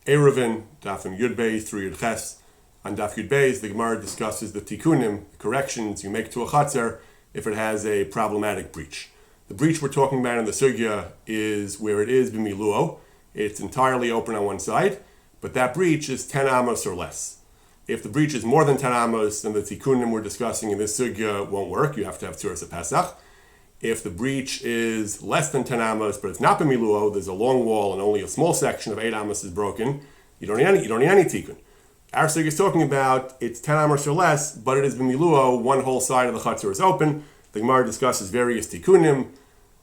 Eruvin, Dafim Yud Beis through Yud Ches. On Daf Yud Beis, the Gemara discusses the tikkunim, the corrections you make to a chatzar if it has a problematic breach. The breach we're talking about in the sugya is where it is b'miluo. It's entirely open on one side, but that breach is 10 amos or less. If the breach is more than 10 amos, then the tikkunim we're discussing in this sugya won't work. You have to have tzuras Pesach. If the breach is less than 10 amos, but it's not b'miluo, there's a long wall and only a small section of 8 amos is broken, you don't need any tikkun. Our sugya is talking about it's 10 amos or less, but it is b'miluo, one whole side of the chatzar is open. The Gemara discusses various tikkunim,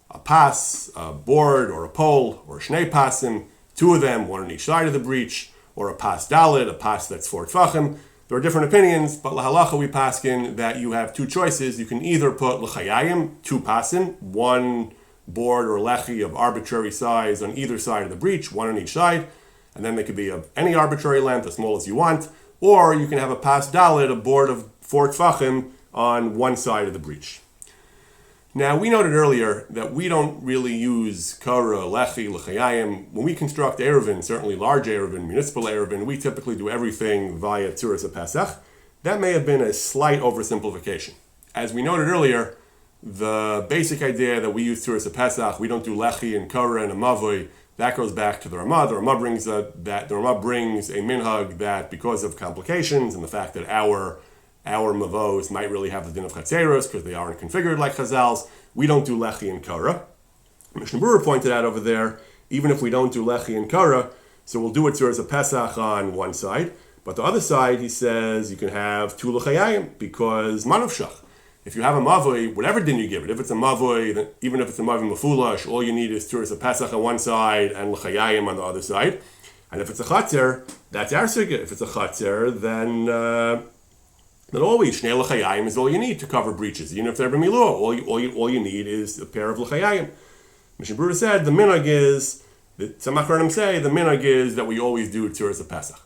a pas, a board, or a pole, or shnei pasim, two of them, one on each side of the breach, or a pas dalit, a pas that's 4 tfachim. There are different opinions, but lahalacha we paskin that you have two choices. You can either put l'chayayim, 2 pasim, one board or lechi of arbitrary size on either side of the breach, one on each side, and then they could be of any arbitrary length, as small as you want, or you can have a pas dalit, a board of 4 tfachim on one side of the breach. Now, we noted earlier that we don't really use kara, lechi, l'chayayim. When we construct Eruvin, certainly large Eruvin, municipal Eruvin, we typically do everything via tzuras Pesach. That may have been a slight oversimplification. As we noted earlier, the basic idea that we use tzuras Pesach, we don't do lechi and kara and a mavoi, that goes back to the Ramah. The Ramah brings a minhag that because of complications and the fact that our mavos might really have the din of chatzeros because they aren't configured like chazals, we don't do lechi and kara. Mishnah Berurah pointed out over there, even if we don't do lechi and kara, so we'll do it as a Pesach on one side, but the other side, he says, you can have 2 l'chayayim because manavshach. If you have a mavoi, whatever din you give it, if it's a mavoi, then even if it's a mavoi mafulash, all you need is tzuras Pesach on one side and l'chayayim on the other side. And if it's a chatzer, that's our sugya. If it's a chatzer, then always shnei l'chayayim is all you need to cover breaches. Even if they're b'miluah, all you need is a pair of l'chayayim. Mishnah Berurah said the minhag is, some achronim say, the minhag is that we always do tzuras Pesach.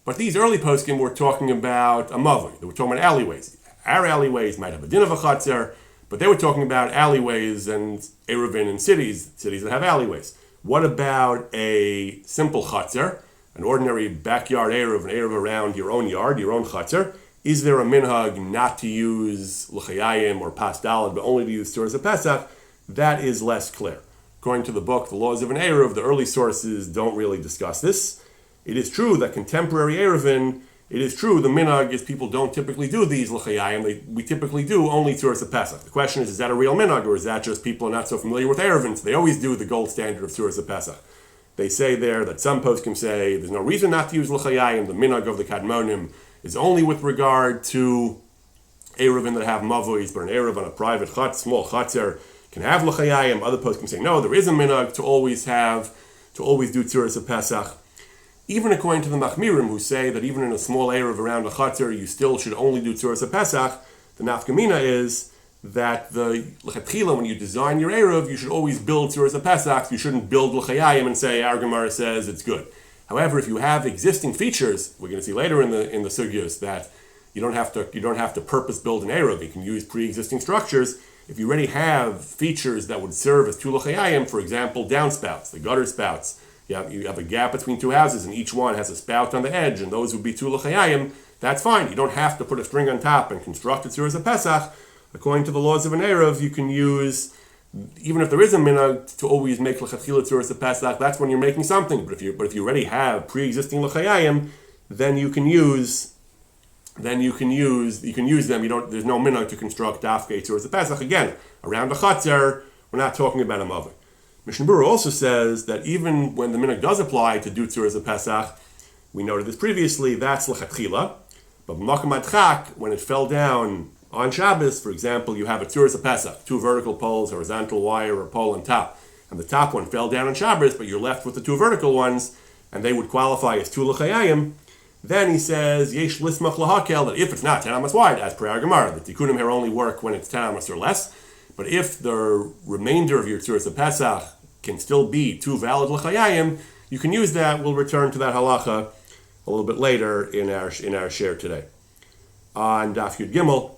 But these early poskim were talking about a mavoi. They were talking about alleyways. Our alleyways might have a din of a chatzer, but they were talking about alleyways and Eruvin in cities that have alleyways. What about a simple chatzer, an ordinary backyard Eruv, an Eruv around your own yard, your own chatzer? Is there a minhag not to use l'chayayim or pas dalad, but only to use tzuras Pesach? That is less clear. According to the book, The Laws of an Eruv, the early sources don't really discuss this. It is true that contemporary Eruvin, it is true the minhag is people don't typically do these l'chayayim. We typically do only tzuras Pesach. The question is that a real minhag, or is that just people are not so familiar with Eruvin, so they always do the gold standard of tzuras Pesach? They say there that some poskim say there's no reason not to use l'chayayim. The minhag of the kadmonim is only with regard to Eruvin that have mavois, but an Eruv on a private small chatzer can have l'chayayim. Other poskim say no, there is a minhag to always do tzuras Pesach. Even according to the Machmirim, who say that even in a small Eruv around a chatzer, you still should only do tzuras Pesach, the nafkamina is that the l'chatchila, when you design your Eruv, you should always build tzuras Pesach. You shouldn't build l'chayayim and say, our Gemara says it's good. However, if you have existing features, we're going to see later in the sugyas that you don't have to purpose build an Eruv. You can use pre-existing structures. If you already have features that would serve as 2 l'chayayim, for example, downspouts, the gutter spouts, you have a gap between 2 houses and each one has a spout on the edge, and those would be 2 l'chayayim, that's fine. You don't have to put a string on top and construct it tzuras Pesach. According to the laws of an Eruv, you can use, even if there is a minhag to always make l'chatchila tzuras Pesach, that's when you're making something. But if you already have pre-existing l'chayayim, then you can use them. There's no minhag to construct dafkei tzuras Pesach. Again, around a chatzer, we're not talking about a mavoi. Mishnah Berurah also says that even when the minhag does apply to do tzuras Pesach, we noted this previously, that's l'chatchila. But b'makom adchak, when it fell down on Shabbos, for example, you have a tzuras Pesach, 2 vertical poles, horizontal wire, or pole on top, and the top one fell down on Shabbos, but you're left with the 2 vertical ones, and they would qualify as 2 l'chayayim. Then he says, yesh lismach lahakel, that if it's not 10 amos wide, as per our Gemara, the tikkunim here only work when it's 10 amos or less. But if the remainder of your tzuras Pesach can still be 2 valid l'chayayim, you can use that. We'll return to that halacha a little bit later in our share today. On Daf Yud Gimel,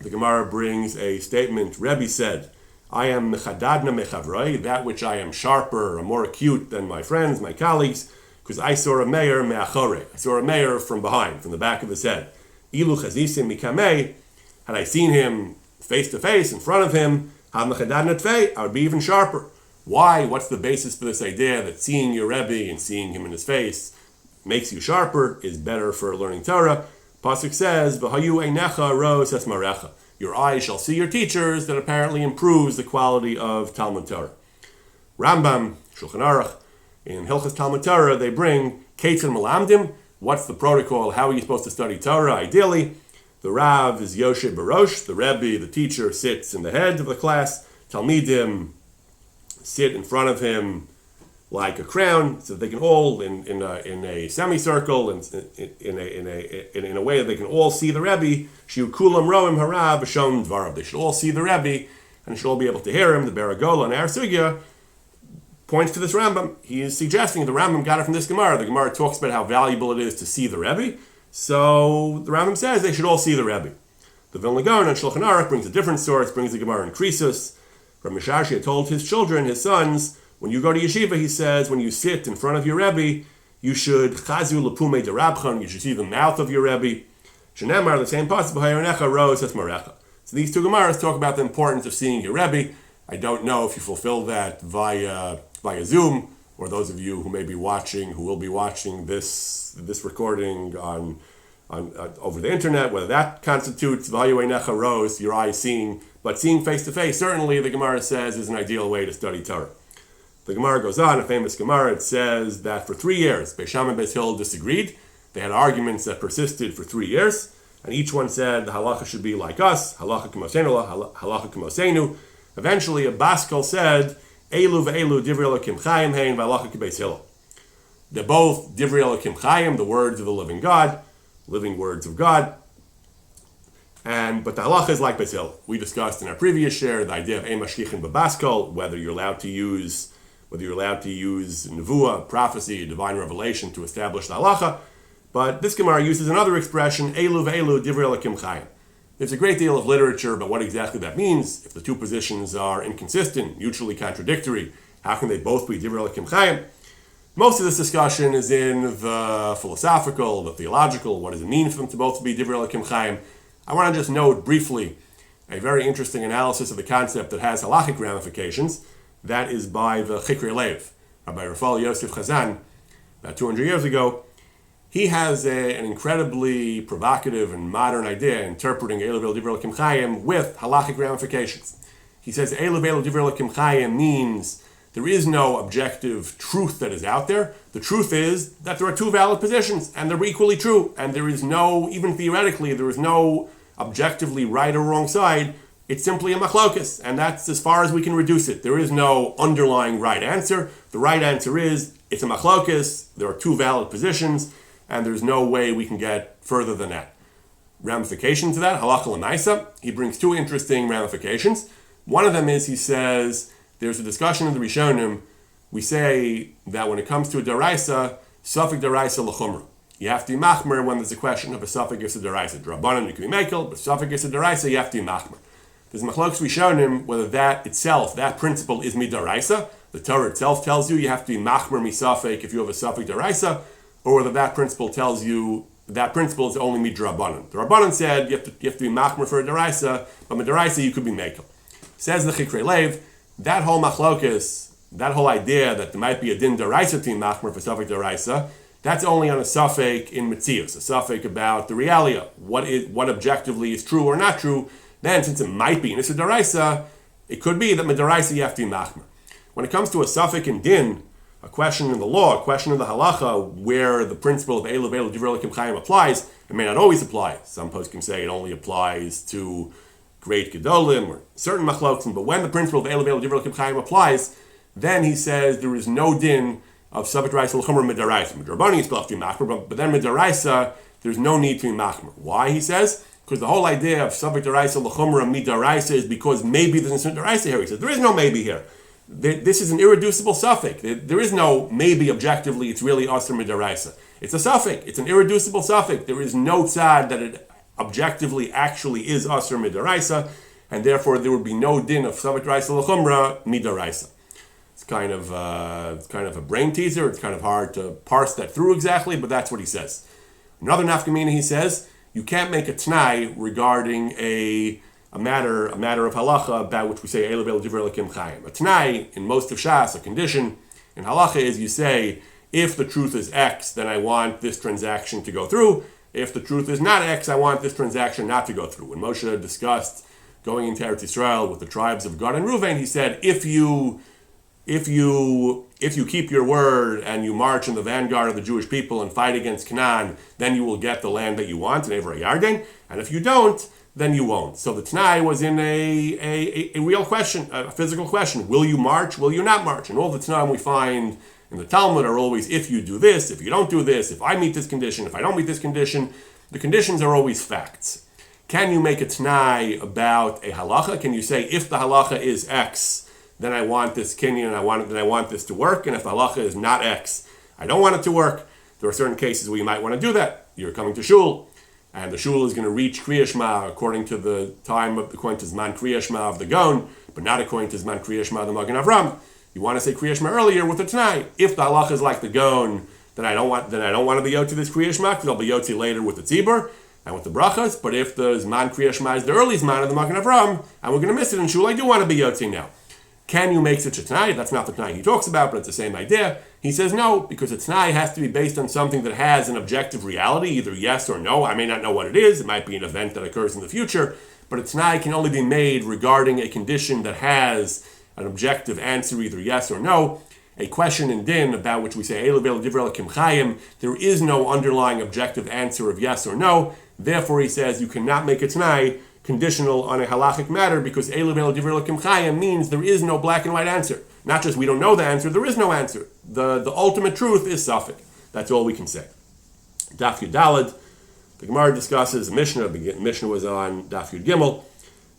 the Gemara brings a statement. Rebbe said, I am mechadadna mechavroi, that which I am sharper or more acute than my friends, my colleagues. because I saw a mayor me'achore. I saw a mayor from behind, from the back of his head. Ilu chazisim mikamei. Had I seen him face to face in front of him, I would be even sharper. Why? What's the basis for this idea that seeing your Rebbe and seeing him in his face makes you sharper, is better for learning Torah? Pasuk says, "V'hayu einecha ros esmarecha." Your eyes shall see your teachers. That apparently improves the quality of Talmud Torah. Rambam, Shulchan Aruch, in Hilchos Talmud Torah, they bring Keitzad Melamdim. What's the protocol? How are you supposed to study Torah? Ideally, the Rav is Yoshe Barosh. The Rebbe, the teacher, sits in the head of the class. Talmidim sit in front of him like a crown, so they can all in a semicircle and in a way that they can all see the Rebbe. Shiu kulam roim harav v'shom dvarav. They should all see the Rebbe and should all be able to hear him. The Baragola and Ar Sugya points to this Rambam. He is suggesting the Rambam got it from this Gemara. The Gemara talks about how valuable it is to see the Rebbe. So the Rambam says they should all see the Rebbe. The Vilna Gaon on Shulchan Aruch brings a different source, brings the Gemara in Krisus. Rav Mishashi had told his children, his sons, when you go to yeshiva, he says, when you sit in front of your Rebbe, you should chazu lepume derabchan, you should see the mouth of your Rebbe. Shenemar, the same pasuk, b'hayonecha ros esmarecha. So these two Gemaras talk about the importance of seeing your Rebbe. I don't know if you fulfill that via Zoom, or those of you who may be watching, who will be watching this recording on over the internet, whether that constitutes v'hayonecha ros, your eyes seeing, but seeing face to face, certainly the Gemara says is an ideal way to study Torah. The Gemara goes on, a famous Gemara, it says that for 3 years, Beis Shammai and Beis Hillel disagreed. They had arguments that persisted for 3 years, and each one said the halacha should be like us, halacha k'moseinu, halacha k'moseinu. Eventually, a Baskel said, Elu ve'elu divrei Elokim Chaim hein v'halacha k'Beis Hillel. They're both divrei Elokim Chaim, the words of the living God, living words of God. But the halacha is like Beis Hillel. We discussed in our previous share the idea of ein mashkichin b'Baskel, whether you're allowed to use nevuah, prophecy, divine revelation to establish the halacha. But this Gemara uses another expression, Elu ve'elu divrei Elokim Chaim. There's a great deal of literature about what exactly that means. If the two positions are inconsistent, mutually contradictory, how can they both be divrei Elokim Chaim? Most of this discussion is in the philosophical, the theological. What does it mean for them to both be divrei Elokim Chaim? I want to just note briefly a very interesting analysis of the concept that has halachic ramifications. That is by the Chikrei Lev, Rabbi Rafal Yosef Chazan, about 200 years ago. He has an incredibly provocative and modern idea interpreting Elu ve'elu divrei Elokim Chaim with halachic ramifications. He says Elu ve'elu divrei Elokim Chaim means there is no objective truth that is out there. The truth is that there are two valid positions, and they're equally true. And there is no, even theoretically, there is no objectively right or wrong side. It's simply a machlokas, and that's as far as we can reduce it. There is no underlying right answer. The right answer is, it's a machlokas, there are two valid positions, and there's no way we can get further than that. Ramification to that, halacha l'maisa, he brings two interesting ramifications. One of them is, he says, there's a discussion in the Rishonim, we say that when it comes to a daraisa, safek daraisa l'chumra. You have to be machmer when there's a question of a safek yisad daraisa. Drabanan, you can be mekel, but safek yisad daraisa, you have to be machmer. There's machlokes Rishonim whether that itself, that principle is midaraisa. The Torah itself tells you have to be machmer misafek if you have a safek daraisa, or whether that principle tells you that principle is only midrabanan. The Rabbanan said you have to be machmer for a daraisa, but midaraisa you could be mekel. Says the Chikrei Lev, that whole machlokes, that whole idea that there might be a din daraisa to be machmer for safek daraisa, that's only on a safek in mitzius, a safek about the realia, what objectively is true or not true. Then, since it might be in Issa Daraisa, it could be that Midaraisa you have to be machmer. When it comes to a suffix in din, a question in the law, a question in the halacha, where the principle of Elu ve'elu divrei Elokim Chaim applies, it may not always apply. Some poskim say it only applies to great gedolim or certain machlokim, but when the principle of Elu ve'elu divrei Elokim Chaim applies, then he says there is no din of Safek Daraisa l'chumra Midaraisa. Midrabani you still have to be machmer, but then Midaraisa, there's no need to be machmer. Why, he says? Because the whole idea of Safek Daraisa l'chumra midaraisa is because maybe there's a daraisa here. He says there is no maybe here. This is an irreducible suffix. There is no maybe objectively. It's really asur midaraisa. It's a suffix. It's an irreducible suffix. There is no tzad that it objectively actually is asur midaraisa, and therefore there would be no din of Safek Daraisa l'chumra midaraisa. It's kind of a brain teaser. It's kind of hard to parse that through exactly, but that's what he says. Another nafkamina, he says, you can't make a t'nai regarding a matter of halacha about which we say Eilu B'Eilu Divrei Elokim Chayim. A t'nai in most of Shas, a condition in halacha is you say, if the truth is X, then I want this transaction to go through. If the truth is not X, I want this transaction not to go through. When Moshe discussed going into Eretz Yisrael with the tribes of Gad and Reuven, he said, if you keep your word and you march in the vanguard of the Jewish people and fight against Canaan, then you will get the land that you want in Eivra Yarden. And if you don't, then you won't. So the T'nai was in a real question, a physical question. Will you march? Will you not march? And all the T'nai we find in the Talmud are always, if you do this, if you don't do this, if I meet this condition, if I don't meet this condition. The conditions are always facts. Can you make a T'nai about a halacha? Can you say, if the halacha is X, then I want this kinyan, and I want this to work, and if the halacha is not X, I don't want it to work. There are certain cases where you might want to do that. You're coming to shul, and the shul is going to reach Kriya Shema according to the time of according to Zman Kriya Shema of the Gon, but not according to Zman Kriya Shema of the Magen Avram. You want to say Kriya Shema earlier with the T'nai. If the halacha is like the Gon, then I don't want to be yotzi this Kriya Shema, because I'll be yotzi later with the Tzibur and with the brachas. But if the Zman Kriya Shema is the early Zman of the Magen Avram, and we're going to miss it in shul, I do want to be yotzi now. Can you make such a T'nai? That's not the T'nai he talks about, but it's the same idea. He says no, because a T'nai has to be based on something that has an objective reality, either yes or no. I may not know what it is. It might be an event that occurs in the future, but a T'nai can only be made regarding a condition that has an objective answer, either yes or no. A question in din about which we say Eilu B'Eilu Divrei Elokim Chayim, there is no underlying objective answer of yes or no. Therefore, he says you cannot make a T'nai conditional on a halachic matter, because Eilu B'Eilu Divrei Elokim Chayim means there is no black and white answer. Not just we don't know the answer, there is no answer. The ultimate truth is Safek. That's all we can say. Daf Yud Daled, the Gemara discusses the Mishnah. The Mishnah was on Daf Yud Gimel.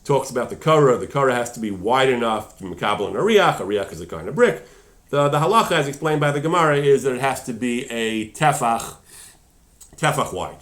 Talks about the Korah. The Korah has to be wide enough to Mekabel and Ariach. Ariach is a kind of brick. The halacha, as explained by the Gemara, is that it has to be a tefach wide.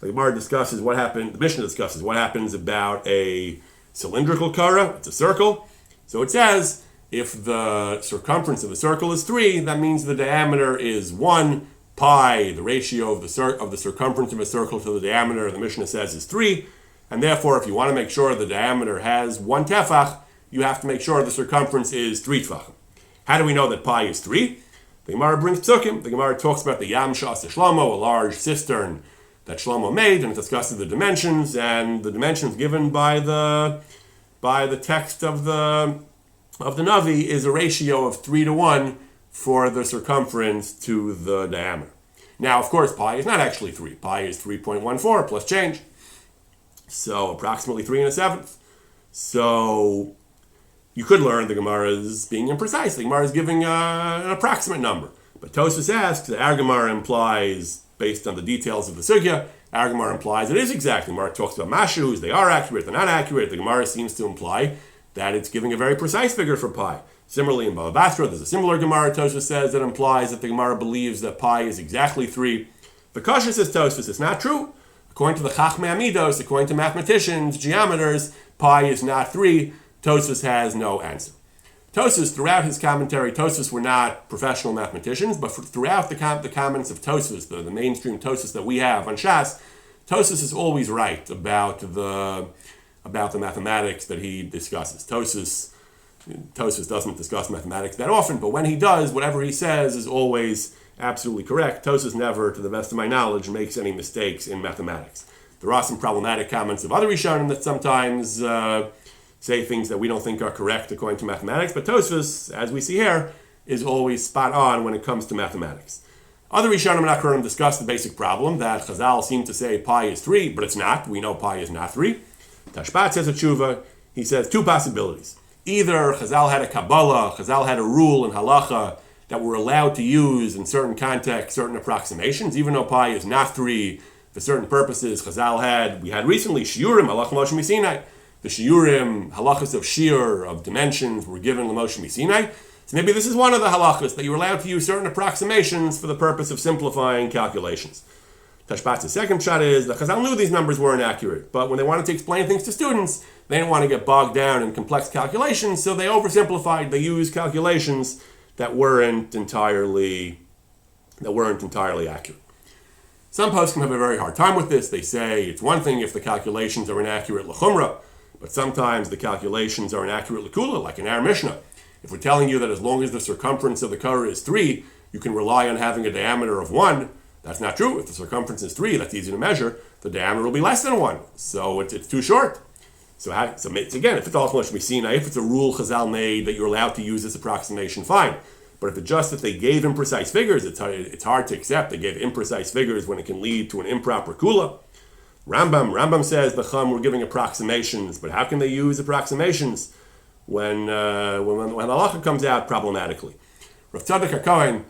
The Gemara discusses what happened. The Mishnah discusses what happens about a cylindrical Korah. It's a circle. So it says if the circumference of the circle is 3, that means the diameter is 1 pi. The ratio of the circumference of a circle to the diameter, the Mishnah says, is 3. And therefore, if you want to make sure the diameter has 1 tefach, you have to make sure the circumference is 3 tefachim. How do we know that pi is 3? The Gemara brings psukim. The Gemara talks about the Yam Shas Shlomo, a large cistern that Shlomo made, and it discusses the dimensions, and the dimensions given by the text of the Navi is a ratio of 3-to-1 for the circumference to the diameter. Now, of course, pi is not actually 3. Pi is 3.14 plus change. So approximately 3 1/7. So you could learn the Gemara is being imprecise. The Gemara is giving an approximate number. But Tosfos asks that our Gemara implies, based on the details of the sugya, our Gemara implies it is exact. The Gemara talks about mashus, they are accurate, they're not accurate. The Gemara seems to imply that it's giving a very precise figure for pi. Similarly, in Bava Basra, there's a similar Gemara, Tosfos says, that implies that the Gemara believes that pi is exactly 3. The Kasha says Tosfos, it's not true. According to the Chachmei Amidos, according to mathematicians, geometers, pi is not 3. Tosfos has no answer. Tosfos, throughout his commentary, Tosfos were not professional mathematicians, but throughout the comments of Tosfos, the mainstream Tosfos that we have on Shas, Tosfos is always right about the mathematics that he discusses. Tosfos doesn't discuss mathematics that often, but when he does, whatever he says is always absolutely correct. Tosfos never, to the best of my knowledge, makes any mistakes in mathematics. There are some problematic comments of other Rishonim that sometimes say things that we don't think are correct according to mathematics, but Tosfos, as we see here, is always spot on when it comes to mathematics. Other Rishonim and Acharonim discuss the basic problem that Chazal seem to say pi is 3, but it's not. We know pi is not 3. Tashbat says a tshuva. He says 2 possibilities. Either Chazal had a Kabbalah, Chazal had a rule in halacha that we're allowed to use in certain contexts, certain approximations, even though pi is not 3 for certain purposes. We had recently Shiurim, Halach Moshe Misinai. The Shiurim, halachos of shiur, of dimensions, were given to Moshe Misinai. So maybe this is one of the halachos, that you're allowed to use certain approximations for the purpose of simplifying calculations. Tashbat's second shot is that Chazal knew these numbers weren't accurate, but when they wanted to explain things to students, they didn't want to get bogged down in complex calculations, so they oversimplified. They used calculations that weren't entirely accurate. Some poskim have a very hard time with this. They say it's one thing if the calculations are inaccurate l'chumra, but sometimes the calculations are inaccurate l'kula, like in our Mishnah. If we're telling you that as long as the circumference of the Korah is 3, you can rely on having a diameter of 1, that's not true. If the circumference is 3, that's easy to measure, the diameter will be less than 1. So it's too short. So again, if it's all if it's a rule Chazal made that you're allowed to use this approximation, fine. But if it's just that they gave imprecise figures, it's hard to accept. They gave imprecise figures when it can lead to an improper kula. Rambam says the Chum were giving approximations, but how can they use approximations when halacha comes out problematically? Rav Tzadok HaKohen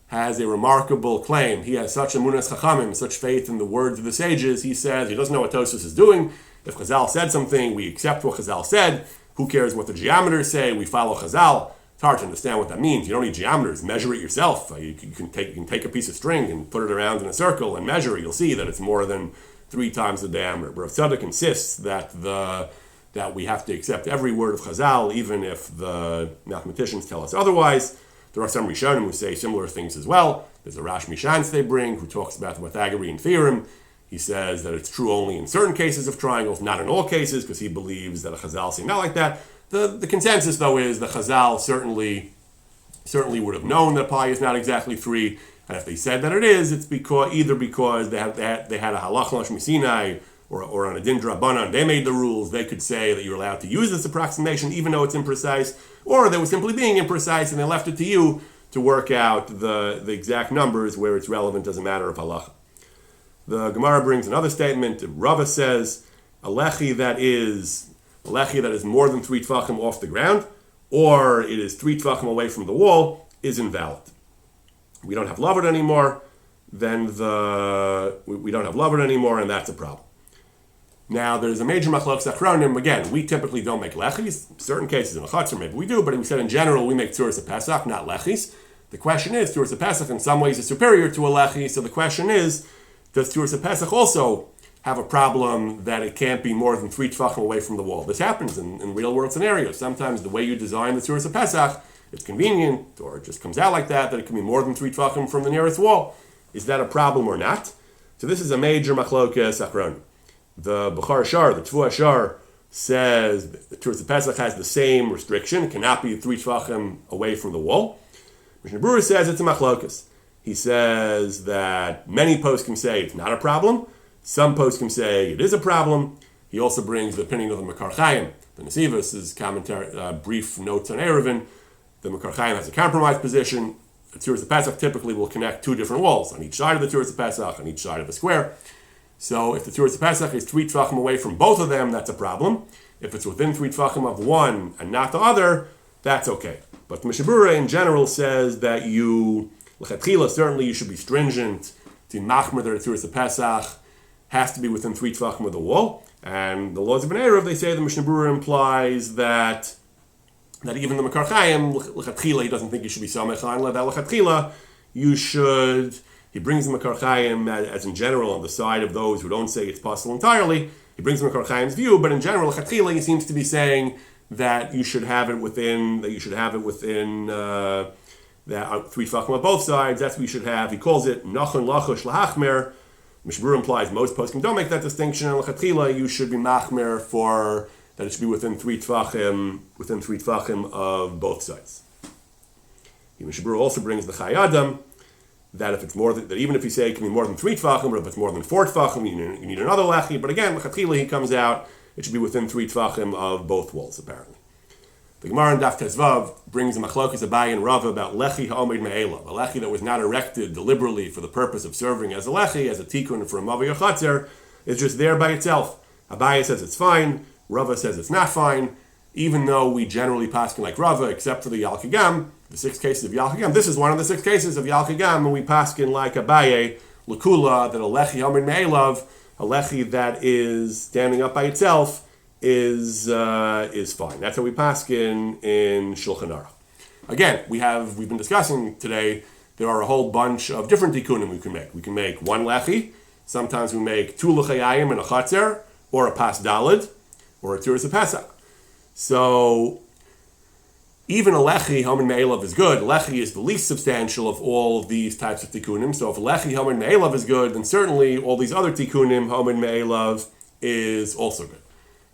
has a remarkable claim. He has such emunas chachamim, such faith in the words of the sages. He says he doesn't know what Tosfos is doing. If Chazal said something, we accept what Chazal said. Who cares what the geometers say? We follow Chazal. It's hard to understand what that means. You don't need geometers. Measure it yourself. You can take a piece of string and put it around in a circle and measure it. You'll see that it's more than 3 times the diameter. But Rav Tzadok insists that we have to accept every word of Chazal, even if the mathematicians tell us otherwise. There are some Rishonim who say similar things as well. There's a Rash Mishans they bring who talks about the Pythagorean theorem. He says that it's true only in certain cases of triangles, not in all cases, because he believes that a Chazal say not like that. The consensus, though, is the Chazal certainly would have known that pi is not exactly 3, and if they said that it is, it's because they had a halachos misinai or on a din drabanan, they made the rules. They could say that you're allowed to use this approximation even though it's imprecise, or they were simply being imprecise and they left it to you to work out the exact numbers where it's relevant as a matter of halacha. The Gemara brings another statement. Rava says a lechi that is more than 3 tefachim off the ground, or it is 3 tefachim away from the wall, is invalid. We don't have lavud anymore, we don't have lavud anymore, and that's a problem. Now, there's a major machlokes achronim. Again, we typically don't make lechis. Certain cases in a chutzner maybe we do, but we said in general we make tzuras of Pesach, not lechis. The question is, tzuras of Pesach in some ways is superior to a lechi, so the question is, does tzuras of Pesach also have a problem that it can't be more than 3 tefachim away from the wall? This happens in real-world scenarios. Sometimes the way you design the tzuras of Pesach, it's convenient, or it just comes out like that it can be more than 3 tefachim from the nearest wall. Is that a problem or not? So this is a major machlokes achronim. The Bechar Shar, the Tvu Shar, says the tzuras of Pesach has the same restriction. It cannot be 3 tefachim away from the wall. Mishnah Berurah says it's a machlokes. He says that many poskim say it's not a problem. Some poskim say it is a problem. He also brings the opinion of the Makar Chaim. The Nesivos' commentary, brief notes on Eruvin. The Makar Chaim has a compromised position. The tzuras of Pesach typically will connect 2 different walls on each side of the tzuras of Pesach, on each side of the square. So if the tzuras of Pesach is 3 tefachim away from both of them, that's a problem. If it's within 3 tefachim of one and not the other, that's okay. But the Mishnah Berurah in general says that l'chatchila, certainly you should be stringent to machmer that the tzuras of Pesach has to be within 3 tefachim of the wall. And the laws of an Eruv, they say the Mishnah Berurah implies that even the Makar Chaim, l'chatchila, he doesn't think you should be samech on that l'chatchila, you should. He brings the Makar Chaim as in general on the side of those who don't say it's possible entirely. He brings the Makar Chaim's view, but in general, l'chatchila, he seems to be saying that you should have it within that 3 tefachim on both sides. That's what you should have. He calls it nachon lachosh lahachmer. Mishnah Berurah implies most poskim don't make that distinction. And l'chatchila, you should be machmer for that it should be within 3 tefachim of both sides. Mishnah Berurah also brings the Chai Adam, that if it's more than, that even if you say it can be more than 3 tefachim, but if it's more than 4 tefachim, you need another lechi. But again, l'chatchila, he comes out, it should be within 3 tefachim of both walls, apparently. The Gemara in Daf Tezvav brings a machlokes Abaye and Rava about lechi ha'omed me'elav, a lechi that was not erected deliberately for the purpose of serving as a lechi, as a tikkun for a mavi or chatzer, is just there by itself. Abaye says it's fine, Rava says it's not fine, even though we generally paskin like Rava, except for the Yalkigam, the 6 cases of Yalkigam. This is one of the 6 cases of Yalkigam, and we paskin like Abaye, L'kula, that a lechi ha'omed me'elav, a lechi that is standing up by itself, is fine. That's how we paskin in Shulchan Aruch. Again, we've been discussing today, there are a whole bunch of different tikkunim we can make. We can make 1 lechi, sometimes we make 2 lechayayim and a chatzer, or a pas dalid, or a tzuras of Pesach. So even a lechi homin me'elav is good. Lechi is the least substantial of all of these types of tikkunim. So if lechi homin me'elav is good, then certainly all these other tikkunim homin me'elav is also good.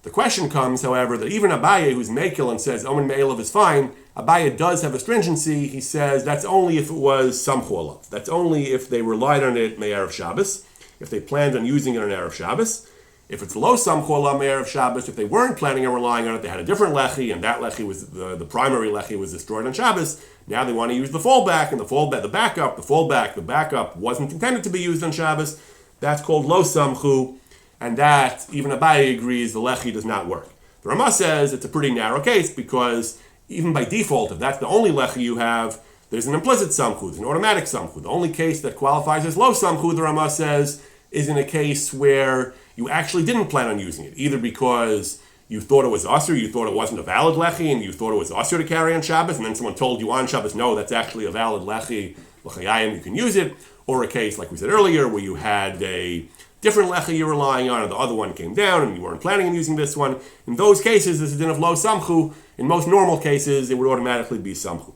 The question comes, however, that even Abaye, who's Mekil and says Omen Me'elav is fine, Abaye does have a stringency. He says that's only if it was Samchu Olav. That's only if they relied on it Me'erev Shabbos, if they planned on using it on Erev Shabbos. If it's low Samchu Olav Me'erev Shabbos, if they weren't planning on relying on it, they had a different lechi, and that lechi was the primary lechi was destroyed on Shabbos. Now they want to use the fallback, and the backup wasn't intended to be used on Shabbos. That's called low Samchu. And that, even Abaye agrees, the lechi does not work. The Ramah says it's a pretty narrow case because even by default, if that's the only lechi you have, there's an implicit samchu, there's an automatic samchu. The only case that qualifies as low samchu, the Ramah says, is in a case where you actually didn't plan on using it, either because you thought it was asur, you thought it wasn't a valid lechi, and you thought it was asur to carry on Shabbos, and then someone told you on Shabbos, no, that's actually a valid lechi, l'chayayim, you can use it, or a case, like we said earlier, where you had a different lechi you're relying on, and the other one came down, and you weren't planning on using this one. In those cases, this is din of low samchu. In most normal cases, it would automatically be samchu.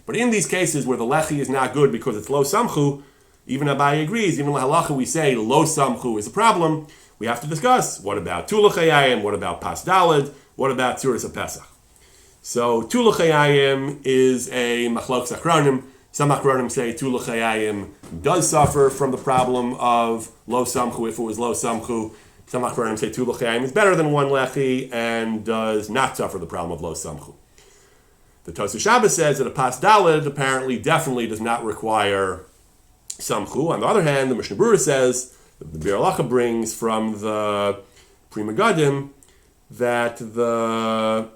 But in these cases where the lechi is not good because it's low samchu, even Abaye agrees, even halacha we say low samchu is a problem, we have to discuss, what about tulachayim, what about pas daled, what about tzuras HaPesach? So tulachayim is a machlokes achronim. Some achronim say tulachayim does suffer from the problem of low samchu if it was low samchu. Some achronim say tulachayim is better than one lechi and does not suffer the problem of low samchu. The Tosfos Shabbos says that a pas daled apparently definitely does not require samchu. On the other hand, the Mishnah Berurah says, the Bir Halacha brings from the Pri Megadim that the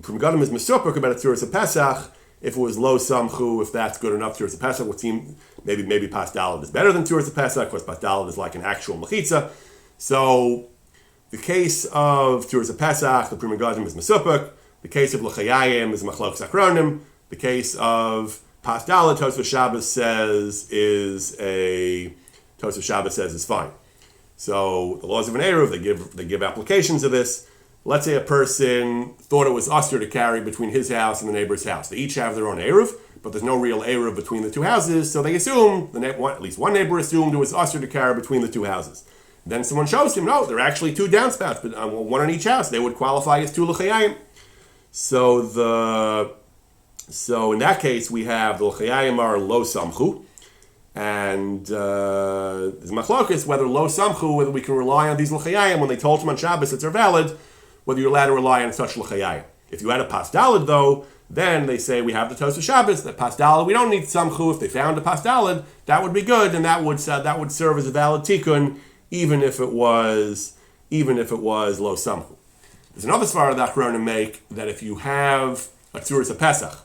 Pri Megadim is mesupik about a tzuras HaPesach. If it was low samchu, if that's good enough, tzuras HaPesach would seem maybe pas daled is better than tzuras HaPesach, because pas daled is like an actual mechitza. So the case of tzuras HaPesach, the Pri Megadim is mesupik. The case of l'chayayim is machlokes achronim. The case of pas daled, Tosfos Shabbos says is fine. So the laws of an Eruv, they give applications of this. Let's say a person thought it was asur to carry between his house and the neighbor's house. They each have their own Eruv, but there's no real Eruv between the two houses, so they assume, at least one neighbor assumed it was asur to carry between the two houses. Then someone shows him, no, there are actually two downspouts, but one on each house. They would qualify as tu l'chayayim. So in that case, we have the l'chayayim are low samchu, and there's machlokes whether low samchu, whether we can rely on these l'chayayim when they told him on Shabbos that they're valid, whether you're allowed to rely on such l'chayayim. If you had a pas daled though, then they say we have the Tosfos Shabbos, that pas daled, we don't need samchu. If they found a pas daled, that would be good, and that would serve as a valid tikkun, even if it was low samchu. There's another svara that Achronim make that if you have a tzuras HaPesach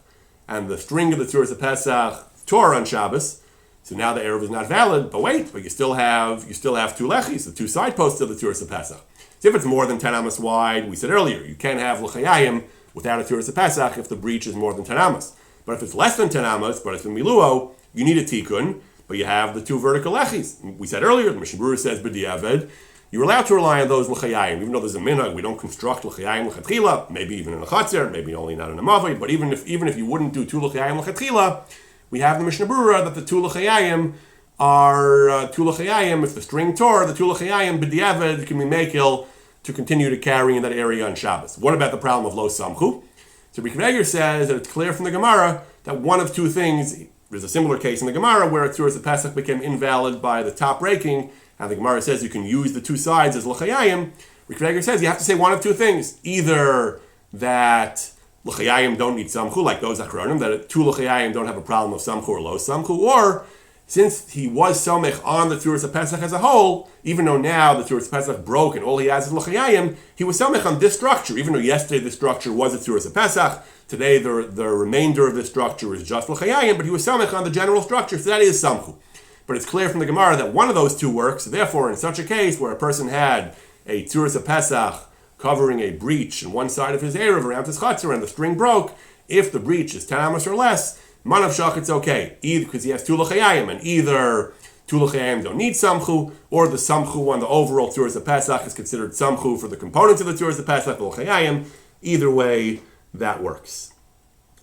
and the string of the tzuras HaPesach tore on Shabbos, so now the Eruv is not valid, but you still have two lechis, the two side posts of the tzuras HaPesach. So if it's more than 10 amos wide, we said earlier, you can't have l'chayayim without a tzuras HaPesach if the breach is more than 10 amos. But if it's less than 10 amos, but it's in miluo, you need a tikkun, but you have the two vertical lechis. We said earlier, the Mishnah Berurah says b'diavad, you're allowed to rely on those l'chayayim, even though there's a minhag, we don't construct l'chayayim l'chatchila, maybe even in a chatzir, maybe only not in a mavoi, but even if you wouldn't do two l'chayayim l'chatchila, we have the Mishnah Berurah that the two l'chayayim are two l'chayayim. If the string tore, the two l'chayayim b'diavad can be makil to continue to carry in that area on Shabbos. What about the problem of lo samchu? So Rabbi Kiva says that it's clear from the Gemara that one of two things. There's a similar case in the Gemara where tzuras HaPesach became invalid by the top breaking, and the Gemara says you can use the two sides as l'chayayim. Rabbi Kiva says you have to say one of two things: either that l'chayayim don't need samchu, like those achronim, that two l'chayayim don't have a problem of samchu or low samchu, or since he was somech on the tzuras HaPesach as a whole, even though now the tzuras HaPesach broke and all he has is l'chayayim, he was somech on this structure, even though yesterday the structure was a tzuras HaPesach, today the remainder of the structure is just l'chayayim, but he was somech on the general structure, so that is samchu. But it's clear from the Gemara that one of those two works, therefore in such a case where a person had a tzuras HaPesach covering a breach on one side of his Eruv around his chatzor and the string broke, if the breach is 10 amos or less, manav shach, it's okay, either because he has two l'chayayim, and either two l'chayayim don't need samchu, or the samchu on the overall tzuras HaPesach is considered samchu for the components of the tzuras HaPesach, the l'chayayim. Either way, that works.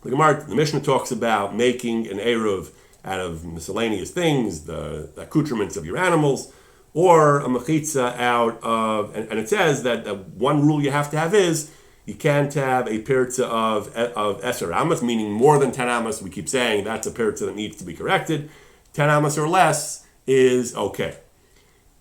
The Mishnah talks about making an Eruv out of miscellaneous things, the accoutrements of your animals, or a mechitza out of, and it says that one rule you have to have is you can't have a pirza of eser amas, meaning more than 10 amas. We keep saying that's a pirza that needs to be corrected. 10 amas or less is okay.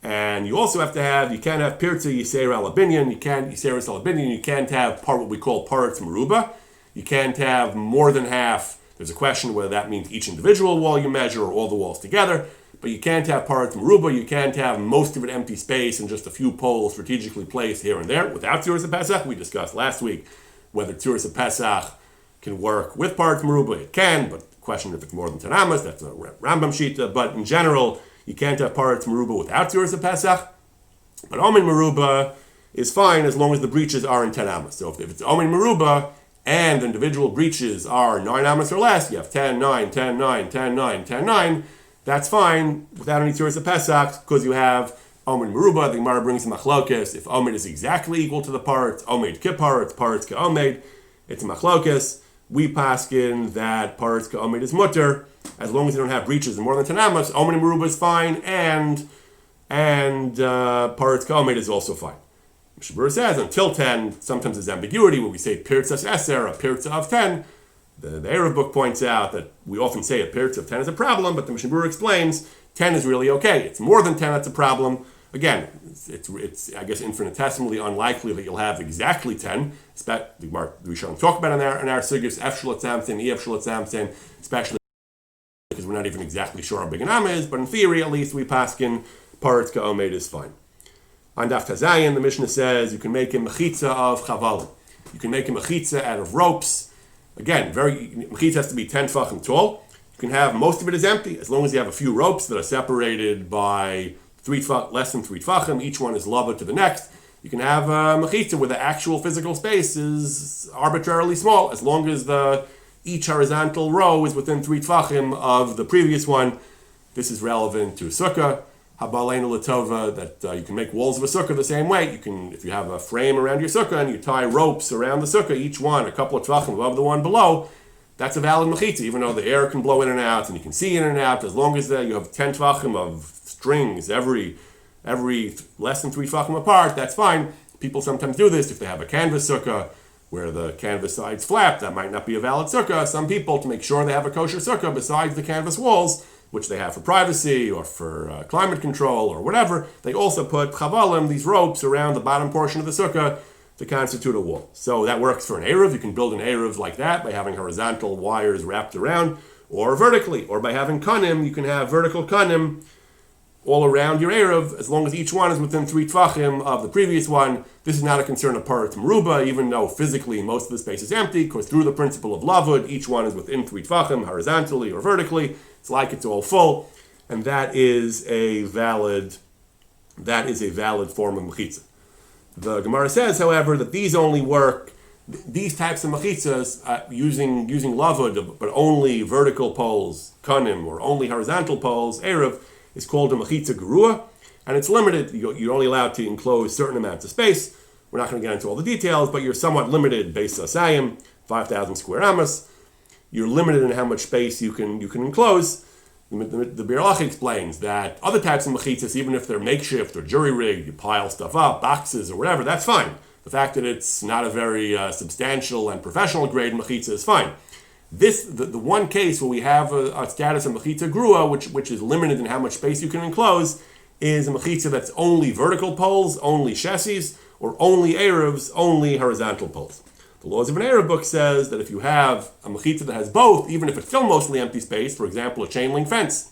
And you also have to have, you can't have pirza yiser alabinyan, you can't yiseris alabinyan, you can't have what we call paretz meruba. You can't have more than half. There's a question whether that means each individual wall you measure or all the walls together. But you can't have paretz meruba. You can't have most of it empty space and just a few poles strategically placed here and there without tzuras of Pesach. We discussed last week whether tzuras of Pesach can work with paretz meruba. It can, but the question if it's more than 10 amas, that's a Rambam shita. But in general, you can't have paretz meruba without tzuras of Pesach. But omen meruba is fine as long as the breaches are in 10 amas. So if it's omen meruba, and the individual breaches are 9 amas or less, you have 10, 9, 10, 9, 10, 9, 10, 9, that's fine without any tzuras of Pesach because you have Omed Meruba. The Gemara brings the Machlokes. If Omed is exactly equal to the parts, Omed Kippar, it's parts Ka Omed, it's a Machlokes. We paskin that parts Ka Omed is mutter as long as you don't have breaches in more than 10 amas. Omed Meruba is fine, and parts Ka Omed is also fine. Mishabur says until 10, sometimes there's ambiguity where we say pirtzas eser, a pirtza of 10. The Eruv book points out that we often say a pirtza of 10 is a problem, but the Mishabur explains 10 is really okay. It's more than 10 that's a problem. Again, it's I guess infinitesimally unlikely that you'll have exactly 10. We shall talk about in our sugyos F shalat samsen, Ef shalat samsen, especially because we're not even exactly sure how big an amma is. But in theory, at least we paskin paretz ka'omed is fine. On Daf Tazayin, the Mishnah says you can make a mechitza of chavalim. You can make a mechitza out of ropes. Again, mechitza has to be 10 tefachim tall. You can have most of it is empty as long as you have a few ropes that are separated by less than 3 tefachim. Each one is lava to the next. You can have a mechitza where the actual physical space is arbitrarily small as long as each horizontal row is within 3 tefachim of the previous one. This is relevant to sukkah. Habaleinu Latova, that you can make walls of a sukkah the same way. You can, if you have a frame around your sukkah and you tie ropes around the sukkah, each one a couple of tvachim above the one below, that's a valid mechitza, even though the air can blow in and out and you can see in and out, as long as you have 10 tvachim of strings every less than 3 tvachim apart, that's fine. People sometimes do this if they have a canvas sukkah where the canvas sides flap. That might not be a valid sukkah. Some people, to make sure they have a kosher sukkah besides the canvas walls, which they have for privacy or for climate control or whatever, they also put chavalim, these ropes, around the bottom portion of the sukkah to constitute a wall. So that works for an Eruv. You can build an Eruv like that by having horizontal wires wrapped around, or vertically, or by having kanim. You can have vertical kanim all around your Eruv, as long as each one is within 3 tvachim of the previous one. This is not a concern of paretz meruba, even though physically most of the space is empty, because through the principle of lavud, each one is within 3 tvachim, horizontally or vertically. It's like it's all full, and that is a valid form of mechitza. The Gemara says, however, that these only work, these types of mechitzas using lavud, but only vertical poles, kanim, or only horizontal poles, eruv, is called a mechitza gerua, and it's limited. You're only allowed to enclose certain amounts of space. We're not going to get into all the details, but you're somewhat limited based on Asayim, 5,000 square amas. You're limited in how much space you can enclose. The Bir Halachos explains that other types of mechitzas, even if they're makeshift or jury-rigged, you pile stuff up, boxes or whatever, that's fine. The fact that it's not a very substantial and professional grade mechitza is fine. The one case where we have a status of mechitza grua, which is limited in how much space you can enclose, is a mechitza that's only vertical poles, only chassis, or only eruvs, only horizontal poles. The Laws of an Eruv book says that if you have a mechitza that has both, even if it's still mostly empty space, for example, a chain link fence,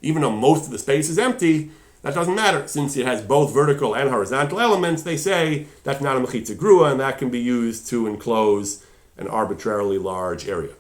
even though most of the space is empty, that doesn't matter. Since it has both vertical and horizontal elements, they say that's not a mechitza grua, and that can be used to enclose an arbitrarily large area.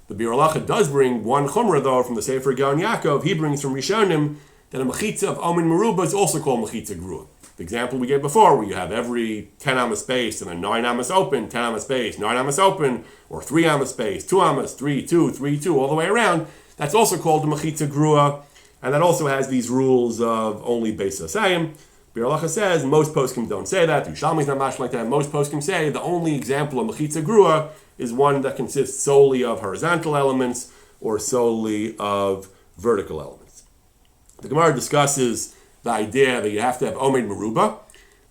The Bir Halachos does bring one chumrah, though, from the Sefer Gaon Yaakov. He brings from Rishonim that a mechitza of omen meruba is also called mechitza grua. The example we gave before, where you have every 10 amas space and then 9 amas open, 10 amas space, 9 amas open, or 3 amas space, 2 amas, 3, 2, 3, 2, all the way around, that's also called the mechitza grua, and that also has these rules of only beis asayim. Bir Halacha says most poskim don't say that. Yerushalmi is not mashma like that. Most poskim say the only example of mechitza grua is one that consists solely of horizontal elements or solely of vertical elements. The Gemara discusses the idea that you have to have omed meruba,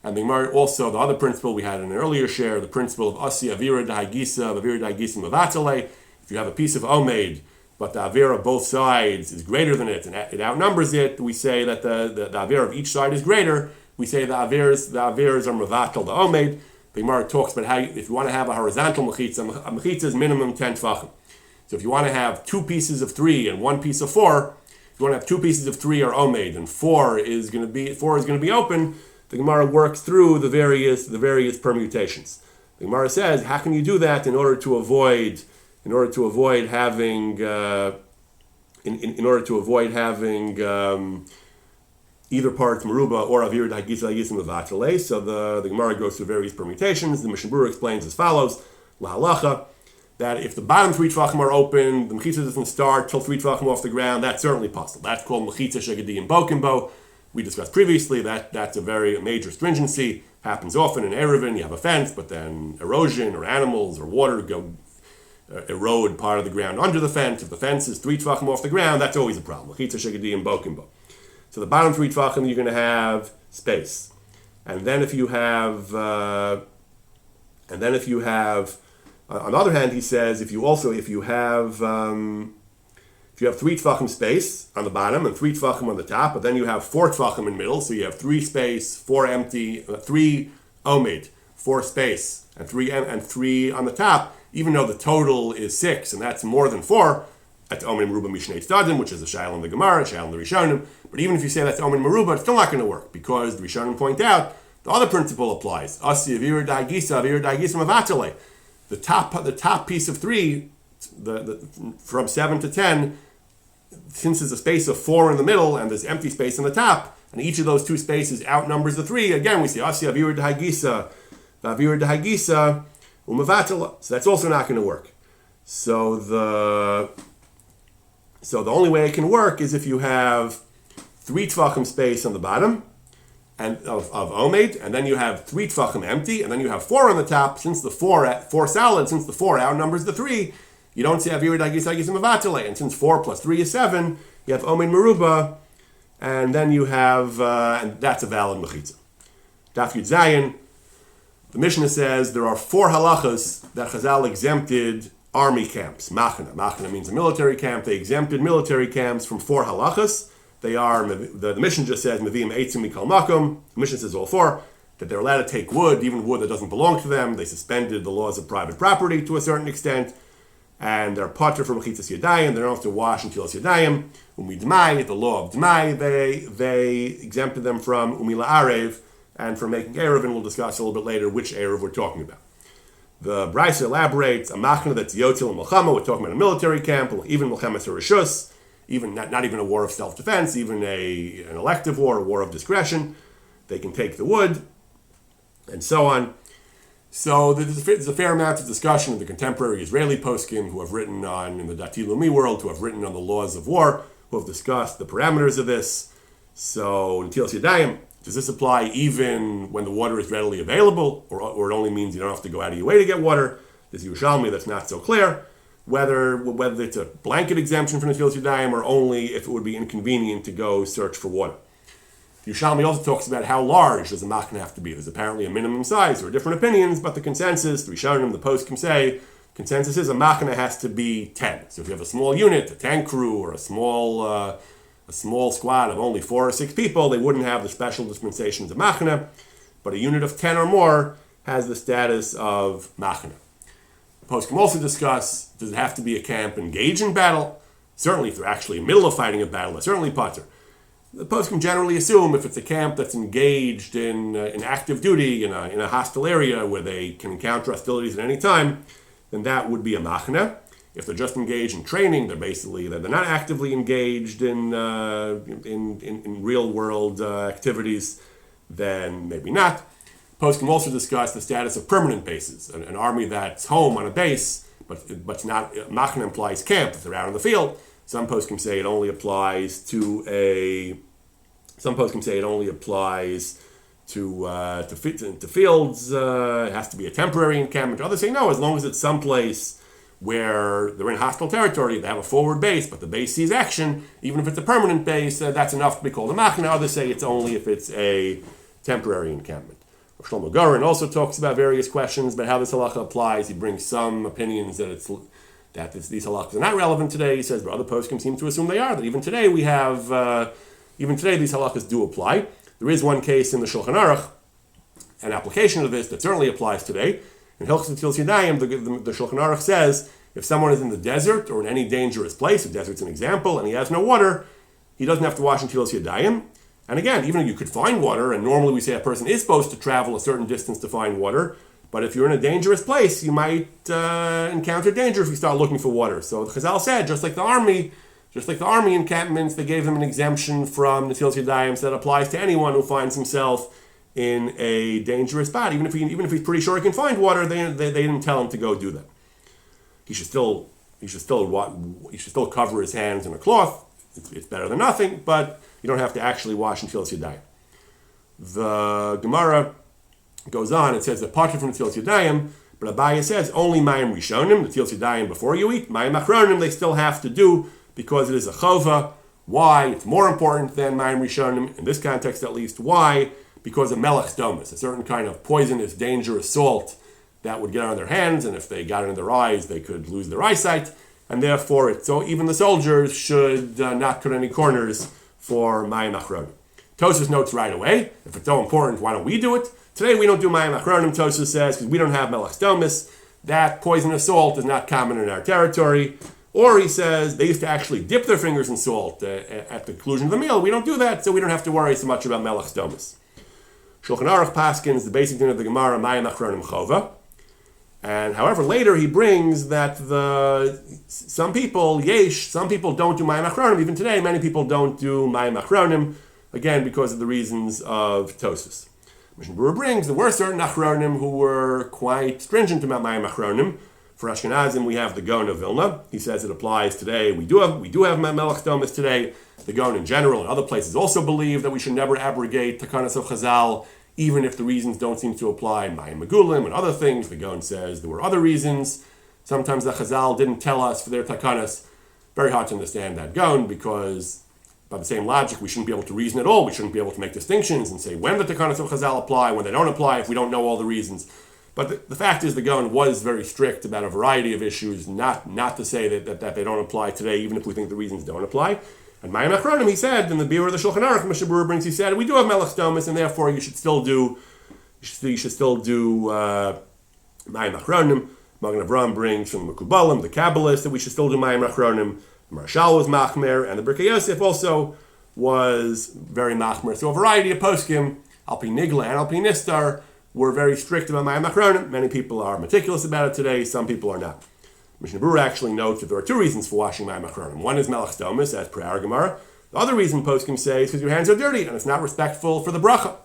and the Gemara also, the other principle we had in an earlier share, the principle of asi avira dahagisa, avira dahagisa mavatale. If you have a piece of omed, but the avira both sides is greater than it, and it outnumbers it, we say that the avira of each side is greater. We say the aviras are mavatal the omed. The Gemara talks about how if you want to have a horizontal mechitza, a mechitza is minimum 10 tefachim. So if you want to have 2 pieces of 3 and 1 piece of 4, if you want to have 2 pieces of 3 are omed and 4 is going to be open, the Gemara works through the various permutations. The Gemara says, how can you do that in order to avoid having either part meruba or avir dagisa mavatale? So the Gemara goes through various permutations. The Mishnah Berurah explains as follows: La halacha, that if the bottom 3 tvachim are open, the mechitza doesn't start till 3 tvachim off the ground. That's certainly possible. That's called mechitza shegadim bokimbo. We discussed previously that that's a very major stringency. Happens often in Eruvin. You have a fence, but then erosion or animals or water go erode part of the ground under the fence. If the fence is 3 tvachim off the ground, that's always a problem. Mechitza shegadim bokimbo. So the bottom 3 tvachim, you're going to have space, and then if you have, on the other hand, he says if you have 3 tvachim space on the bottom and 3 tvachim on the top, but then you have 4 tvachim in the middle, so you have 3 space, 4 empty, 3 omed, 4 space, and 3 on the top. Even though the total is 6, and that's more than 4, that's omed meruba mishnei tzadim, which is a shayla in the Gemara, a shayla in the Rishonim. But even if you say that's omed meruba, it's still not going to work because the Rishonim point out the other principle applies. Asi avir dagisa mavatale. The top piece of 3, from 7 to 10, since there's a space of 4 in the middle and there's empty space in the top, and each of those 2 spaces outnumbers the 3. Again, we say asi avir dagisa umavatala. So that's also not going to work. So the only way it can work is if you have 3 tvachim space on the bottom and of omed, and then you have 3 tvachim empty, and then you have 4 on the top. Since the 4 solid, since the 4 outnumbers the 3, you don't say avir dagis mavatale. And since 4 plus 3 is 7, you have omed meruba, and then you have and that's a valid mechitza. Daf Yud Zayin, the Mishnah says there are 4 halachos that Chazal exempted army camps. Machna. Machna means a military camp. They exempted military camps from 4 halachas. They are, the Mishnah just says, Meviim Eitzim Mikal Makom. The Mishnah says all 4, that they're allowed to take wood, even wood that doesn't belong to them. They suspended the laws of private property to a certain extent. And they're potter from Mechitzas Yadayim. They don't have to wash until it's Yadayim. Umidmai, the law of Dmai, they exempted them from Umila Arev. And for making Eruvin, we'll discuss a little bit later which Eruv we're talking about. The Brisa elaborates a machna that's yotzil and milchama. We're talking about a military camp, even milchemes harishus, even not even a war of self-defense, even an elective war, a war of discretion. They can take the wood, and so on. So there's a fair amount of discussion in the contemporary Israeli poskim who have written on, in the Dati Lumi world, who have written on the laws of war, who have discussed the parameters of this. So in Tilas Yadayim, does this apply even when the water is readily available, or it only means you don't have to go out of your way to get water? There's Yerushalmi that's not so clear. Whether it's a blanket exemption from the Tilas Yadayim or only if it would be inconvenient to go search for water. Yerushalmi also talks about how large does a machna have to be. There's apparently a minimum size. There are different opinions, but the consensus, the Rishonim, the post can say, consensus is a machna has to be 10. So if you have a small unit, a tank crew, or a small squad of only 4 or 6 people, they wouldn't have the special dispensations of machna, but a unit of 10 or more has the status of machna. The post can also discuss, does it have to be a camp engaged in battle? Certainly, if they're actually in the middle of fighting a battle, they're certainly potter. The post can generally assume if it's a camp that's engaged in active duty in a hostile area where they can encounter hostilities at any time, then that would be a machna. If they're just engaged in training, they're not actively engaged in real world activities, then maybe not. Post can also discuss the status of permanent bases, an army that's home on a base, but it's not. Machna implies camp if they're out in the field. Some posts can say it only applies to to fields. It has to be a temporary encampment. Others say no, as long as it's someplace where they're in hostile territory, they have a forward base, but the base sees action, even if it's a permanent base, that's enough to be called a machna. Others say it's only if it's a temporary encampment. Shlomo Goren also talks about various questions about how this halacha applies. He brings some opinions that these halachas are not relevant today. He says, but other poskim seem to assume they are. That even today these halachas do apply. There is one case in the Shulchan Aruch, an application of this that certainly applies today. In Hilchos Netilas Yadayim, the Shulchan Aruch says if someone is in the desert or in any dangerous place, the desert's an example, and he has no water, he doesn't have to wash Netilas Yadayim. And again, even if you could find water, and normally we say a person is supposed to travel a certain distance to find water, but if you're in a dangerous place, you might encounter danger if you start looking for water. So the Chazal said, just like the army encampments, they gave them an exemption from Netilas Yadayim, so that applies to anyone who finds himself in a dangerous spot. Even if he's pretty sure he can find water, they didn't tell him to go do that. He should still cover his hands in a cloth. It's better than nothing, but you don't have to actually wash Netilas Yadayim. The Gemara goes on, it says that parted from Netilas Yadayim, but Abaye says only Mayim Rishonim, Netilas Yadayim before you eat, Mayim Achronim they still have to do because it is a chova. Why? It's more important than Mayim Rishonim, in this context at least. Why? Because of melech domus, a certain kind of poisonous, dangerous salt that would get on their hands, and if they got it in their eyes, they could lose their eyesight, and therefore even the soldiers should not cut any corners for Mayim Achronim. Tosfos notes right away, if it's so important, why don't we do it? Today we don't do Mayim Achronim, Tosfos says, because we don't have melech domus. That poisonous salt is not common in our territory. Or he says they used to actually dip their fingers in salt at the conclusion of the meal. We don't do that, so we don't have to worry so much about melech domus. Shulchan Aruch paskins the basic din of the Gemara, Mayim Achronim chova. And however, later he brings that some people don't do Mayim Achronim. Even today, many people don't do Mayim Achronim, again, because of the reasons of Tosfos. Mishnah Berurah brings there were certain Achronim who were quite stringent about Mayim Achronim. For Ashkenazim, we have the Gaon of Vilna. He says it applies today. We do have melech domus today. The Gaon in general and other places also believe that we should never abrogate takanas of Chazal, even if the reasons don't seem to apply. Mayim Megulim and other things. The Gaon says there were other reasons. Sometimes the Chazal didn't tell us for their takanas. Very hard to understand that Gaon, because by the same logic, we shouldn't be able to reason at all. We shouldn't be able to make distinctions and say when the takanas of Chazal apply, when they don't apply, if we don't know all the reasons. But the fact is, the Gaon was very strict about a variety of issues, not to say that they don't apply today, even if we think the reasons don't apply. And Mayim Achronim, he said, in the Biur of the Shulchan Aruch, Mishnah Berurah brings, he said, we do have melech domus, and therefore you should still do Mayim Achronim. Magen Avraham brings from the Mekubalim, the Kabbalists, that we should still do Mayim Achronim. The Marshal was machmer, and the Birkei Yosef also was very machmer. So a variety of poskim, Al Pi Nigla and Al Pi Nistar, were very strict about Mayim Achronim. Many people are meticulous about it today, some people are not. Mishnah Berurah actually notes that there are two reasons for washing Mayim Achronim. One is melech domus, as per our Gemara. The other reason poskim say is because your hands are dirty and it's not respectful for the bracha.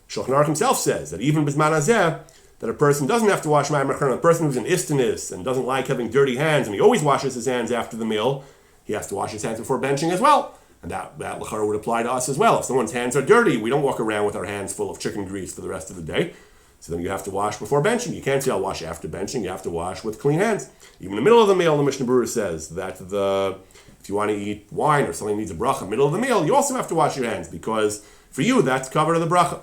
Shulchan Aruch himself says that even bisman hazeh, that a person doesn't have to wash Mayim Achronim. A person who's an istanis and doesn't like having dirty hands, and he always washes his hands after the meal, he has to wash his hands before benching as well. And that l'chara would apply to us as well. If someone's hands are dirty, we don't walk around with our hands full of chicken grease for the rest of the day. So then you have to wash before benching. You can't say I'll wash after benching. You have to wash with clean hands. Even in the middle of the meal, the Mishnah Berurah says that if you want to eat wine or something needs a bracha middle of the meal, you also have to wash your hands, because for you that's covered in the bracha.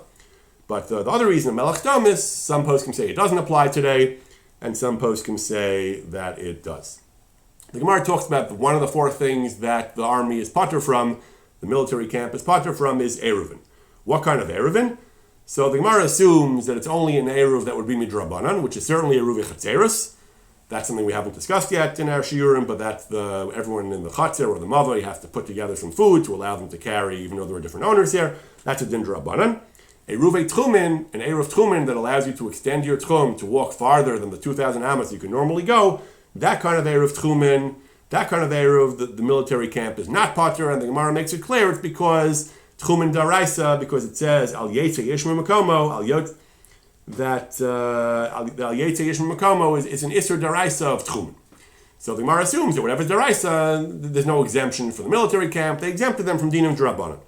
But the other reason, melech domus, some poskim say it doesn't apply today, and some poskim say that it does. The Gemara talks about one of the four things that the army is patur from, the military camp is patur from, is Eruvin. What kind of Eruvin? So the Gemara assumes that it's only an Eruv that would be midrabanan, which is certainly Eruv chatzeros. That's something we haven't discussed yet in our shiurim, but that's everyone in the chatzer or the mavoi has to put together some food to allow them to carry, even though there are different owners here. That's a din drabanan. Eruv tchumin, an Eruv tchumin that allows you to extend your tchum to walk farther than the 2,000 amas you can normally go. That kind of Eruv tchumin, that kind of Eruv, the military camp is not patur, and the Gemara makes it clear it's because Tchumin daraisa, because it says al yetze yishma makomo that al yetze yishma makomo is an isur daraisa of tchumin. So the Gemara assumes that whatever's daraisa, there's no exemption for the military camp. They exempted them from dinim drabanan.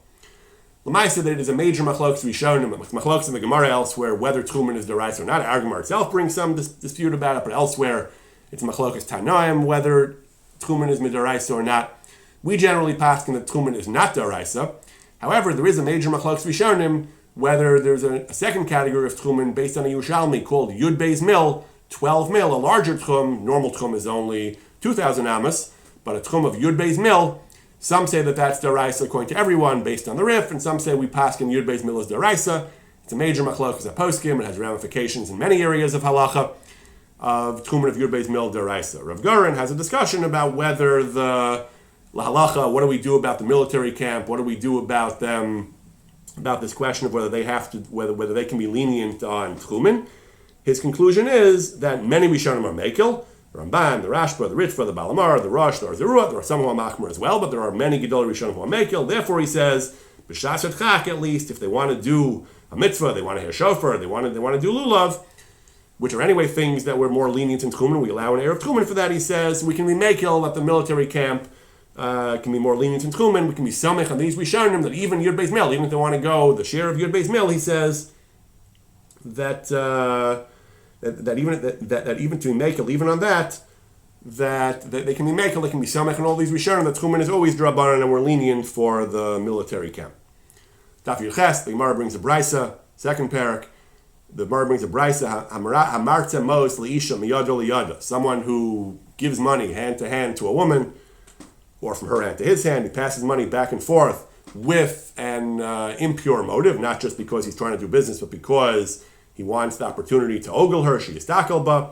L'maisa, that it is a major machlokes rishonim, machlokes in the Gemara elsewhere, whether tchumen is deraisa or not. Our Gemara itself brings some dispute about it, but elsewhere it's machlokes tanoim whether tchumen is midaraisa or not. We generally paskin that tchumen is not deraisa. However, there is a major machlokes rishonim whether there's a second category of tchumen based on a Yerushalmi called Yud Beis Mil, 12 mil, a larger tchum. Normal tchum is only 2,000 amos, but a tchum of Yud Beis Mil. Some say that that's deraisa according to everyone based on the Rif, and some say we paskin Yud Beis Mil is deraisa. It's a major machlokes at poskim. It has ramifications in many areas of halacha of tchumen of Yud Beis Mil deraisa. Rav Goren has a discussion about whether the halacha, what do we do about the military camp? What do we do about them? About this question of whether they have to, whether they can be lenient on tchumen. His conclusion is that many Rishonim are mekel. The Ramban, the Rashba, the Ritva, the Balamar, the Rosh, the Arzurua, there are some who are machmer as well, but there are many Gedolei Rishonim who are mekel. Therefore, he says, b'shas chak, at least, if they want to do a mitzvah, they want to hear shofar, they want to do lulav, which are anyway things that we're more lenient in tchumen. We allow an Erev tchumen for that. He says we can be mekel at the military camp. Can be more lenient in tchumen. We can be samech on these Rishonim that even Yud Beis Mil, even if they want to go the share of Yud Beis Mil, he says that even to be mekel, even on that they can be mekel, they can be samech on all these Rishonim that tchumen is always drabanan and we're lenient for the military camp. Daf Yirches, the Gemara brings a brisa, second parak. The Gemara brings a brisa, hamartze mos leisha miyado liyada, someone who gives money hand to hand to a woman, or from her hand to his hand, he passes money back and forth with an impure motive, not just because he's trying to do business, but because he wants the opportunity to ogle her, she is takelba.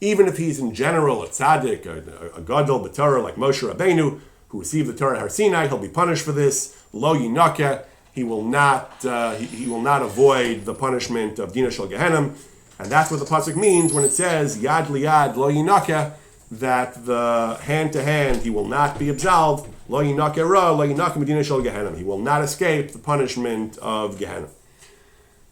Even if he's in general a tzaddik, a gadol b'Torah like Moshe Rabbeinu, who received the Torah at Har Sinai, he'll be punished for this. Lo yinakeh, he will not avoid the punishment of Dina Shel Gehenim, and that's what the pasuk means when it says Yad liyad lo yinakeh, that the hand to hand he will not be absolved. Lo yinakeh ra, lo yinakeh medina shel Gehenim. He will not escape the punishment of Gehenim.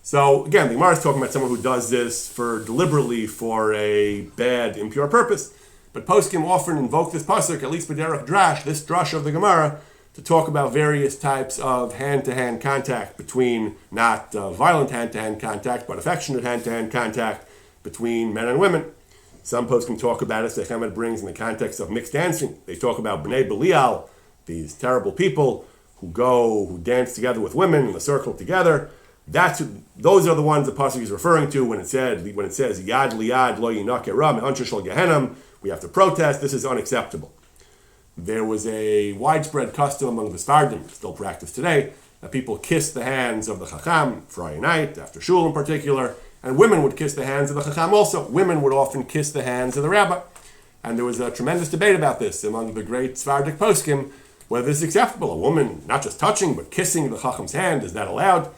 So again, the Gemara is talking about someone who does this deliberately for a bad, impure purpose. But poskim often invoke this pasuk, at least b'derech drash, this drash of the Gemara, to talk about various types of hand-to-hand contact between, not violent hand-to-hand contact, but affectionate hand-to-hand contact between men and women. Some poskim talk about it, Sechemet brings in the context of mixed dancing. They talk about Bnei Belial, these terrible people who dance together with women in a circle together. Those are the ones the pasuk is referring to when it says Yad liyad lo yinakeh ra me'ansheh shel Gehenim. We have to protest. This is unacceptable. There was a widespread custom among the Sfardim, still practiced today, that people kiss the hands of the Chacham Friday night, after shul in particular, and women would kiss the hands of the Chacham also. Women would often kiss the hands of the Rabbi. And there was a tremendous debate about this among the great Svardik poskim, whether this is acceptable. A woman not just touching, but kissing the Chacham's hand, is that allowed?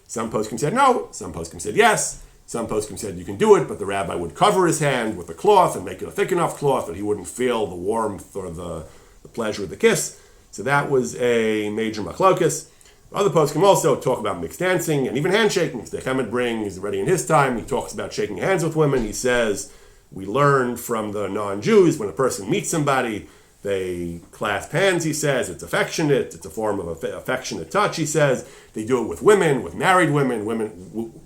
Some poskim said no, some poskim said yes, some poskim said you can do it, but the rabbi would cover his hand with a cloth and make it a thick enough cloth that he wouldn't feel the warmth or the pleasure of the kiss. So that was a major machlokas. Other poskim also talk about mixed dancing and even handshaking. The Chemed brings already in his time, he talks about shaking hands with women. He says, we learned from the non-Jews, when a person meets somebody, they clasp hands, he says. It's affectionate. It's a form of affectionate touch, he says. They do it with women, with married women,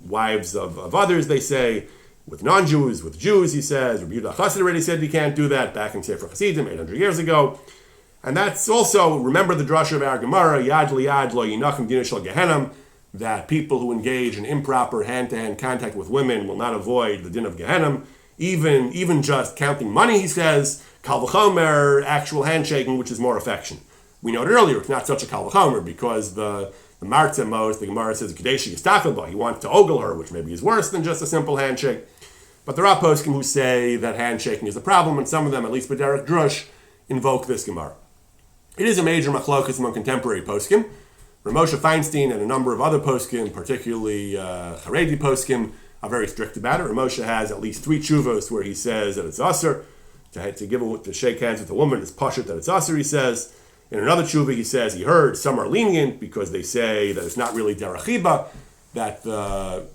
wives of others, they say. With non-Jews, with Jews, he says. Rabbi Yehuda Chassid already said we can't do that back in Sefer Chassidim 800 years ago. And that's also, remember the drasha of our Gemara, Yad liyad lo yinachim dina shel Gehenim, that people who engage in improper hand-to-hand contact with women will not avoid the din of Gehenim. Even just counting money, he says, kal v'chomer, actual handshaking, which is more affection. We noted earlier, it's not such a kal v'chomer, because the Martze Mos, the Gemara says, Kadeshi Yistafilba, he wants to ogle her, which maybe is worse than just a simple handshake. But there are poskim who say that handshaking is a problem, and some of them, at least B'derech Drush, invoke this Gemara. It is a major machlokas among contemporary poskim. Ramosha Feinstein and a number of other poskim, particularly Haredi poskim, are very strict about it. Ramosha has at least 3 tshuvos where he says that it's asur. To shake hands with a woman is pashut that it's asur, he says. In another tshuva, he says he heard some are lenient because they say that it's not really derachiba, that the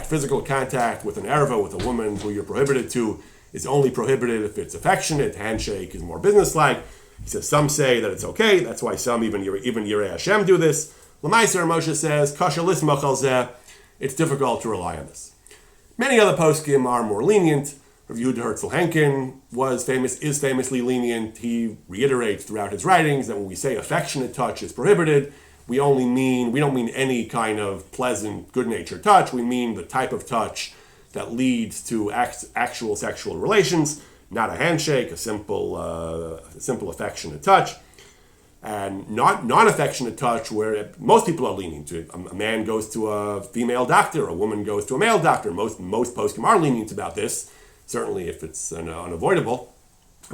physical contact with an erva, with a woman who you're prohibited to, is only prohibited if it's affectionate. Handshake is more businesslike. He says some say that it's okay. That's why some, even Yirei Hashem, do this. L'maiser, Moshe says, kasha lismach al zeh, it's difficult to rely on this. Many other poskim are more lenient. Rav Yehuda Herzl Henkin is famously lenient. He reiterates throughout his writings that when we say affectionate touch is prohibited, we don't mean any kind of pleasant, good-natured touch. We mean the type of touch that leads to actual sexual relations, not a handshake, a simple affectionate touch. And non-affectionate touch, where most people are lenient to it. A man goes to a female doctor, a woman goes to a male doctor. Most poskim are lenient about this, certainly if it's unavoidable.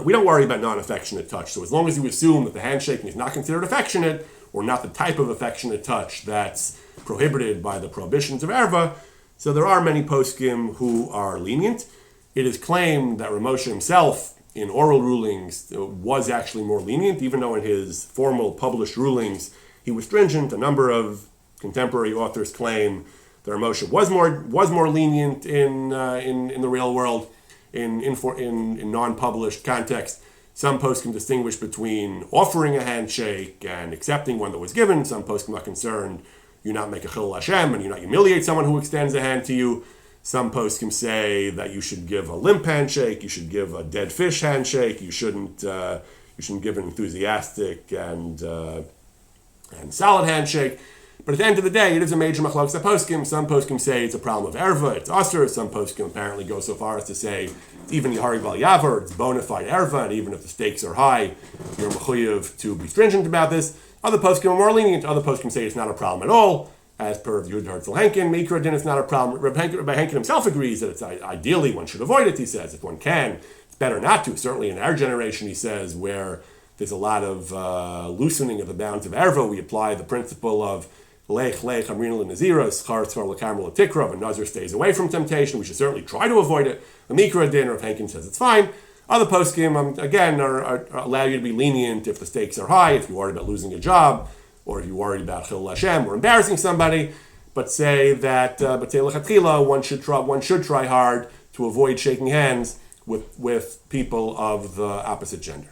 We don't worry about non-affectionate touch. So as long as you assume that the handshaking is not considered affectionate, or not the type of affectionate touch that's prohibited by the prohibitions of erva, so there are many poskim who are lenient. It is claimed that Ramosha himself, in oral rulings, was actually more lenient, even though in his formal published rulings he was stringent. A number of contemporary authors claim that Ramosha was more lenient in the real world, in non-published context. Some poskim distinguish between offering a handshake and accepting one that was given. Some poskim are concerned you not make a chilul Hashem and you not humiliate someone who extends a hand to you. Some poskim say that you should give a limp handshake, you should give a dead fish handshake, you shouldn't give an enthusiastic and solid handshake. But at the end of the day, it is a major machlokes poskim. Some poskim say it's a problem of erva, it's usher. Some poskim apparently go so far as to say even yahari val yavar, it's bona fide erva, and even if the stakes are high, you're mechuyev to be stringent about this. Other poskim are more lenient. Other poskim say it's not a problem at all. As per Yehuda Herzl Henkin, Mikra din, it's not a problem. Rabbi Henkin himself agrees that it's ideally one should avoid it. He says if one can, it's better not to. Certainly in our generation, he says, where there's a lot of loosening of the bounds of erva, we apply the principle of lech amrin l'naziros, char tzvar l'kamar l'tikra. If a nazir stays away from temptation, we should certainly try to avoid it. The Mikra din, Rabbi Henkin says it's fine. Other poskim, again, are allow you to be lenient if the stakes are high, if you're worried about losing a job, or if you're worried about chilul Hashem or embarrassing somebody, but say lechatchila one should try hard to avoid shaking hands with people of the opposite gender.